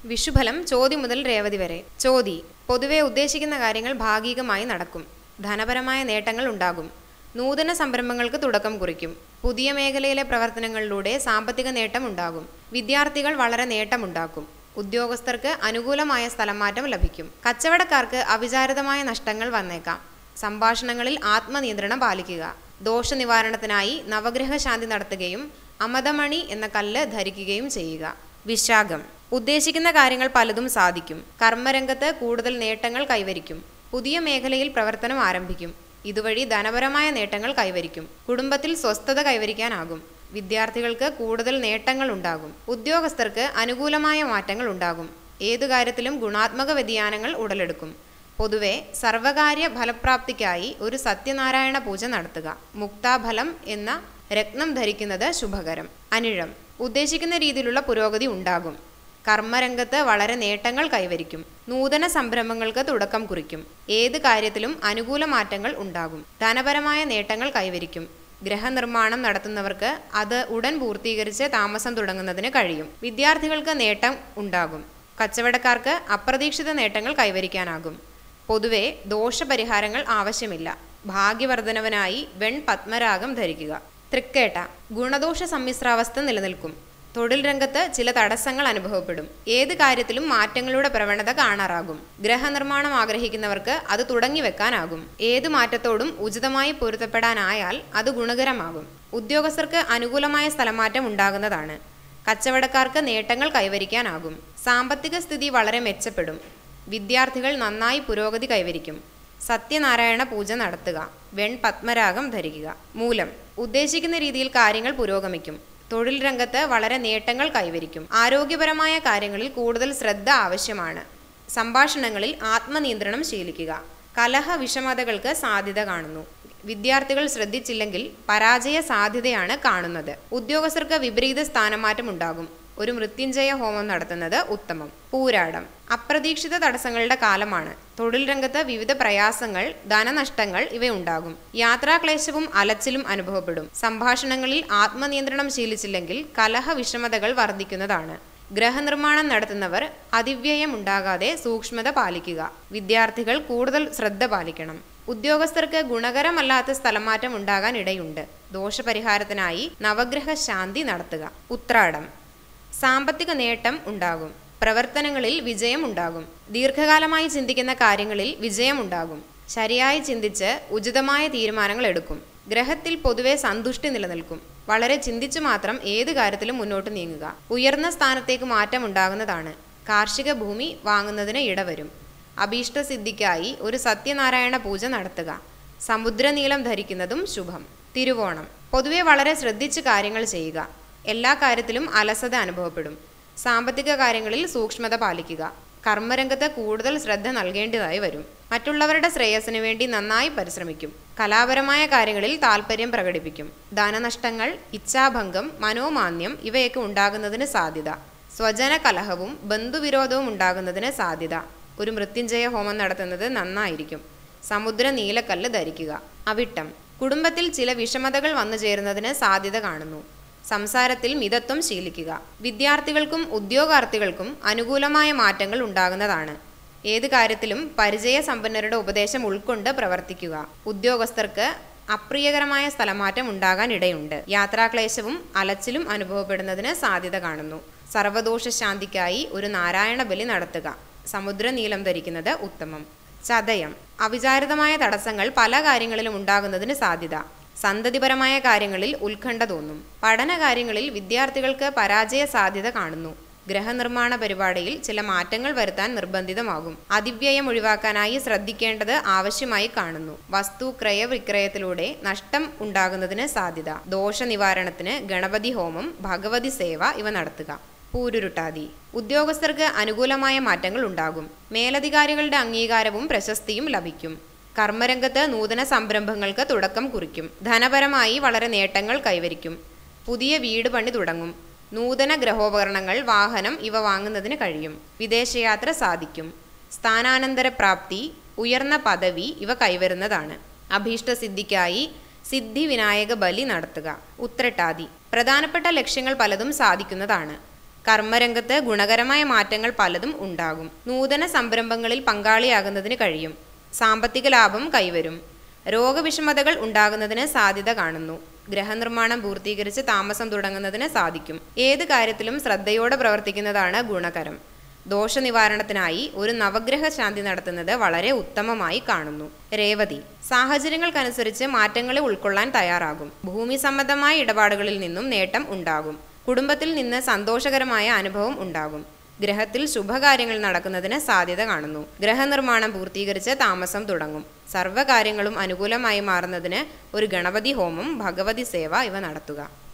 വിഷുഫലം ചോതി മുതൽ രേവതി വരെ. ചോതി: പൊതുവെ ഉദ്ദേശിക്കുന്ന കാര്യങ്ങൾ ഭാഗികമായി നടക്കും. ധനപരമായ നേട്ടങ്ങൾ ഉണ്ടാകും. നൂതന സംരംഭങ്ങൾക്ക് തുടക്കം കുറിക്കും. പുതിയ മേഖലയിലെ പ്രവർത്തനങ്ങളിലൂടെ സാമ്പത്തിക നേട്ടം ഉണ്ടാകും. വിദ്യാർത്ഥികൾ വളരെ നേട്ടമുണ്ടാക്കും. ഉദ്യോഗസ്ഥർക്ക് അനുകൂലമായ സ്ഥലംമാറ്റം ലഭിക്കും. കച്ചവടക്കാർക്ക് അവിചാരിതമായ നഷ്ടങ്ങൾ വന്നേക്കാം. സംഭാഷണങ്ങളിൽ ആത്മനിയന്ത്രണം പാലിക്കുക. ദോഷനിവാരണത്തിനായി നവഗ്രഹ ശാന്തി നടത്തുകയും അമതമണി എന്ന കല്ല് ധരിക്കുകയും ചെയ്യുക. വിശാഖം: ഉദ്ദേശിക്കുന്ന കാര്യങ്ങൾ പലതും സാധിക്കും. കർമ്മരംഗത്ത് കൂടുതൽ നേട്ടങ്ങൾ കൈവരിക്കും. പുതിയ മേഖലയിൽ പ്രവർത്തനം ആരംഭിക്കും. ഇതുവഴി ധനപരമായ നേട്ടങ്ങൾ കൈവരിക്കും. കുടുംബത്തിൽ സ്വസ്ഥത കൈവരിക്കാനാകും. വിദ്യാർത്ഥികൾക്ക് കൂടുതൽ നേട്ടങ്ങൾ ഉണ്ടാകും. ഉദ്യോഗസ്ഥർക്ക് അനുകൂലമായ മാറ്റങ്ങൾ ഉണ്ടാകും. ഏതു കാര്യത്തിലും ഗുണാത്മക വ്യതിയാനങ്ങൾ ഉടലെടുക്കും. പൊതുവെ സർവകാര്യ ഫലപ്രാപ്തിക്കായി ഒരു സത്യനാരായണ പൂജ നടത്തുക. മുക്താഫലം എന്ന രത്നം ധരിക്കുന്നത് ശുഭകരം. അനിഴം: ഉദ്ദേശിക്കുന്ന രീതിയിലുള്ള പുരോഗതി ഉണ്ടാകും. കർമ്മരംഗത്ത് വളരെ നേട്ടങ്ങൾ കൈവരിക്കും. നൂതന സംരംഭങ്ങൾക്ക് തുടക്കം കുറിക്കും. ഏത് കാര്യത്തിലും അനുകൂല മാറ്റങ്ങൾ ഉണ്ടാകും. ധനപരമായ നേട്ടങ്ങൾ കൈവരിക്കും. ഗ്രഹനിർമ്മാണം നടത്തുന്നവർക്ക് അത് ഉടൻ പൂർത്തീകരിച്ച് താമസം തുടങ്ങുന്നതിന് കഴിയും. വിദ്യാർത്ഥികൾക്ക് നേട്ടം ഉണ്ടാകും. കച്ചവടക്കാർക്ക് അപ്രതീക്ഷിത നേട്ടങ്ങൾ കൈവരിക്കാനാകും. പൊതുവെ ദോഷപരിഹാരങ്ങൾ ആവശ്യമില്ല. ഭാഗ്യവർദ്ധനവിനായി പത്മരാഗം ധരിക്കുക. തൃക്കേട്ട: ഗുണദോഷ സമ്മിശ്രാവസ്ഥ നിലനിൽക്കും. തൊഴിൽ രംഗത്ത് ചില തടസ്സങ്ങൾ അനുഭവപ്പെടും. ഏത് കാര്യത്തിലും മാറ്റങ്ങളുടെ പ്രവണത കാണാറാകും. ഗ്രഹനിർമ്മാണം ആഗ്രഹിക്കുന്നവർക്ക് അത് തുടങ്ങി വെക്കാനാകും. ഏത് മാറ്റത്തോടും ഉചിതമായി പൊരുത്തപ്പെടാനായാൽ അത് ഗുണകരമാകും. ഉദ്യോഗസ്ഥർക്ക് അനുകൂലമായ സ്ഥലമാറ്റം ഉണ്ടാകുന്നതാണ്. കച്ചവടക്കാർക്ക് നേട്ടങ്ങൾ കൈവരിക്കാനാകും. സാമ്പത്തിക സ്ഥിതി വളരെ മെച്ചപ്പെടും. വിദ്യാർത്ഥികൾ നന്നായി പുരോഗതി കൈവരിക്കും. സത്യനാരായണ പൂജ നടത്തുക. പത്മരാഗം ധരിക്കുക. മൂലം: ഉദ്ദേശിക്കുന്ന രീതിയിൽ കാര്യങ്ങൾ പുരോഗമിക്കും. തൊഴിൽ രംഗത്ത് വളരെ നേട്ടങ്ങൾ കൈവരിക്കും. ആരോഗ്യപരമായ കാര്യങ്ങളിൽ കൂടുതൽ ശ്രദ്ധ ആവശ്യമാണ്. സംഭാഷണങ്ങളിൽ ആത്മനിയന്ത്രണം ശീലിക്കുക. കലഹ വിഷമതകൾക്ക് സാധ്യത കാണുന്നു. വിദ്യാർത്ഥികൾ ശ്രദ്ധിച്ചില്ലെങ്കിൽ പരാജയ സാധ്യതയാണ് കാണുന്നത്. ഉദ്യോഗസ്ഥർക്ക് വിപരീത സ്ഥാനമാറ്റം ഉണ്ടാകും. ഒരു മൃത്യുഞ്ജയ ഹോമം നടത്തുന്നത് ഉത്തമം. പൂരാടം: അപ്രതീക്ഷിത തടസ്സങ്ങളുടെ കാലമാണ്. തൊഴിൽ രംഗത്ത് വിവിധ പ്രയാസങ്ങൾ, ധനനഷ്ടങ്ങൾ ഇവയുണ്ടാകും. യാത്രാക്ലേശവും അലച്ചിലും അനുഭവപ്പെടും. സംഭാഷണങ്ങളിൽ ആത്മനിയന്ത്രണം ശീലിച്ചില്ലെങ്കിൽ കലഹ വിഷമതകൾ വർദ്ധിക്കുന്നതാണ്. ഗ്രഹനിർമ്മാണം നടത്തുന്നവർ അതിവ്യയം ഉണ്ടാകാതെ സൂക്ഷ്മത പാലിക്കുക. വിദ്യാർത്ഥികൾ കൂടുതൽ ശ്രദ്ധ പാലിക്കണം. ഉദ്യോഗസ്ഥർക്ക് ഗുണകരമല്ലാത്ത സ്ഥലമാറ്റം ഉണ്ടാകാൻ ഇടയുണ്ട്. ദോഷപരിഹാരത്തിനായി നവഗ്രഹ ശാന്തി നടത്തുക. ഉത്രാടം: സാമ്പത്തിക നേട്ടം ഉണ്ടാകും. പ്രവർത്തനങ്ങളിൽ വിജയം ഉണ്ടാകും. ദീർഘകാലമായി ചിന്തിക്കുന്ന കാര്യങ്ങളിൽ വിജയമുണ്ടാകും. ശരിയായി ചിന്തിച്ച് ഉചിതമായ തീരുമാനങ്ങൾ എടുക്കും. ഗ്രഹത്തിൽ പൊതുവെ സന്തുഷ്ടി നിലനിൽക്കും. വളരെ ചിന്തിച്ചു മാത്രം ഏത് കാര്യത്തിലും മുന്നോട്ട് നീങ്ങുക. ഉയർന്ന സ്ഥാനത്തേക്ക് മാറ്റം ഉണ്ടാകുന്നതാണ്. കാർഷിക ഭൂമി വാങ്ങുന്നതിന് ഇടവരും. അഭീഷ്ടസിദ്ധിക്കായി ഒരു സത്യനാരായണ പൂജ നടത്തുക. സമുദ്രനീലം ധരിക്കുന്നതും ശുഭം. തിരുവോണം: പൊതുവെ വളരെ ശ്രദ്ധിച്ച് കാര്യങ്ങൾ ചെയ്യുക. എല്ലാ കാര്യത്തിലും അലസത അനുഭവപ്പെടും. സാമ്പത്തിക കാര്യങ്ങളിൽ സൂക്ഷ്മത പാലിക്കുക. കർമ്മരംഗത്ത് കൂടുതൽ ശ്രദ്ധ നൽകേണ്ടതായി വരും. മറ്റുള്ളവരുടെ ശ്രേയസ്സിനു വേണ്ടി നന്നായി പരിശ്രമിക്കും. കലാപരമായ കാര്യങ്ങളിൽ താല്പര്യം പ്രകടിപ്പിക്കും. ധനനഷ്ടങ്ങൾ, ഇച്ഛാഭംഗം, മനോമാന്യം ഇവയൊക്കെ ഉണ്ടാകുന്നതിന് സാധ്യത. സ്വജന കലഹവും ബന്ധുവിരോധവും ഉണ്ടാകുന്നതിന് സാധ്യത. ഒരു മൃത്യുഞ്ജയ ഹോമം നടത്തുന്നത് നന്നായിരിക്കും. സമുദ്ര നീലക്കല്ല് ധരിക്കുക. അവിട്ടം: കുടുംബത്തിൽ ചില വിഷമതകൾ വന്നു ചേരുന്നതിന് സാധ്യത കാണുന്നു. സംസാരത്തിൽ മിതത്വം ശീലിക്കുക. വിദ്യാർത്ഥികൾക്കും ഉദ്യോഗാർത്ഥികൾക്കും അനുകൂലമായ മാറ്റങ്ങൾ ഉണ്ടാകുന്നതാണ്. ഏത് കാര്യത്തിലും പരിചയസമ്പന്നരുടെ ഉപദേശം ഉൾക്കൊണ്ട് പ്രവർത്തിക്കുക. ഉദ്യോഗസ്ഥർക്ക് അപ്രിയകരമായ സ്ഥലമാറ്റം ഉണ്ടാകാൻ ഇടയുണ്ട്. യാത്രാക്ലേശവും അലച്ചിലും അനുഭവപ്പെടുന്നതിന് സാധ്യത കാണുന്നു. സർവദോഷ ശാന്തിക്കായി ഒരു നാരായണ ബലി നടത്തുക. സമുദ്രനീലം ധരിക്കുന്നത് ഉത്തമം. ചതയം: അവിചാരിതമായ തടസ്സങ്ങൾ പല കാര്യങ്ങളിലും ഉണ്ടാകുന്നതിന് സാധ്യത. സന്തതിപരമായ കാര്യങ്ങളിൽ ഉത്കണ്ഠ തോന്നും. പഠന കാര്യങ്ങളിൽ വിദ്യാർത്ഥികൾക്ക് പരാജയ സാധ്യത കാണുന്നു. ഗ്രഹനിർമ്മാണ പരിപാടിയിൽ ചില മാറ്റങ്ങൾ വരുത്താൻ നിർബന്ധിതമാകും. അതിവ്യയം ഒഴിവാക്കാനായി ശ്രദ്ധിക്കേണ്ടത് ആവശ്യമായി കാണുന്നു. വസ്തു ക്രയവിക്രയത്തിലൂടെ നഷ്ടം ഉണ്ടാകുന്നതിന് സാധ്യത. ദോഷ നിവാരണത്തിന് ഗണപതി ഹോമം, ഭഗവതി സേവ ഇവ നടത്തുക. പൂരുരുട്ടാതി: ഉദ്യോഗസ്ഥർക്ക് അനുകൂലമായ മാറ്റങ്ങൾ ഉണ്ടാകും. മേലധികാരികളുടെ അംഗീകാരവും പ്രശസ്തിയും ലഭിക്കും. കർമ്മരംഗത്ത് നൂതന സംരംഭങ്ങൾക്ക് തുടക്കം കുറിക്കും. ധനപരമായി വളരെ നേട്ടങ്ങൾ കൈവരിക്കും. പുതിയ വീട് പണി തുടങ്ങും. നൂതന ഗ്രഹോപകരണങ്ങൾ, വാഹനം ഇവ വാങ്ങുന്നതിന് കഴിയും. വിദേശയാത്ര സാധിക്കും. സ്ഥാനാനന്തര പ്രാപ്തി, ഉയർന്ന പദവി ഇവ കൈവരുന്നതാണ്. അഭീഷ്ടസിദ്ധിക്കായി സിദ്ധി വിനായക ബലി നടത്തുക. ഉത്രട്ടാതി: പ്രധാനപ്പെട്ട ലക്ഷ്യങ്ങൾ പലതും സാധിക്കുന്നതാണ്. കർമ്മരംഗത്ത് ഗുണകരമായ മാറ്റങ്ങൾ പലതും ഉണ്ടാകും. നൂതന സംരംഭങ്ങളിൽ പങ്കാളിയാകുന്നതിന് കഴിയും. സാമ്പത്തിക ലാഭം കൈവരും. രോഗവിഷമതകൾ ഉണ്ടാകുന്നതിന് സാധ്യത കാണുന്നു. ഗ്രഹനിർമ്മാണം പൂർത്തീകരിച്ച് താമസം തുടങ്ങുന്നതിന് സാധിക്കും. ഏത് കാര്യത്തിലും ശ്രദ്ധയോടെ പ്രവർത്തിക്കുന്നതാണ് ഗുണകരം. ദോഷനിവാരണത്തിനായി ഒരു നവഗ്രഹ ശാന്തി നടത്തുന്നത് വളരെ ഉത്തമമായി കാണുന്നു. രേവതി, സാഹചര്യങ്ങൾക്കനുസരിച്ച് മാറ്റങ്ങളെ ഉൾക്കൊള്ളാൻ തയ്യാറാകും. ഭൂമി സംബന്ധമായ ഇടപാടുകളിൽ നിന്നും നേട്ടം ഉണ്ടാകും. കുടുംബത്തിൽ നിന്ന് സന്തോഷകരമായ അനുഭവം ഉണ്ടാകും. ഗ്രഹത്തിൽ ശുഭകാര്യങ്ങൾ നടക്കുന്നതിന് സാധ്യത കാണുന്നു. ഗ്രഹനിർമ്മാണം പൂർത്തീകരിച്ച് താമസം തുടങ്ങും. സർവ്വകാര്യങ്ങളും അനുകൂലമായി മാറുന്നതിന് ഒരു ഗണപതി ഹോമം, ഭഗവതി സേവ ഇവ നടത്തുക.